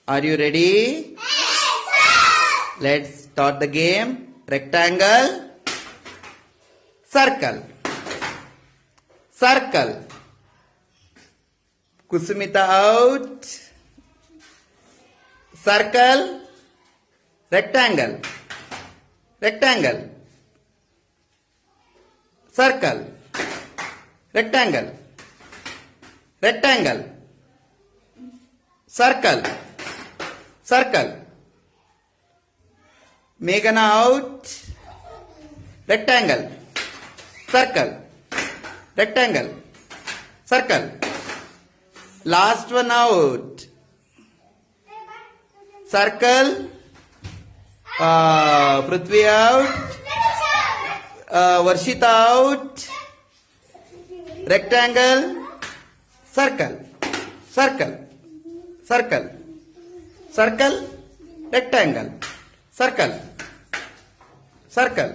Are you ready? Let's start the game. Rectangle, circle, circle. Kusumita out. Circle, rectangle, rectangle, circle, rectangle, rectangle, circle, circle. Meghana out. Rectangle, circle, rectangle, circle. Last one out. Circle. Prithvi out. Varshita out. Rectangle, circle, circle, circle, circle, rectangle, circle, circle.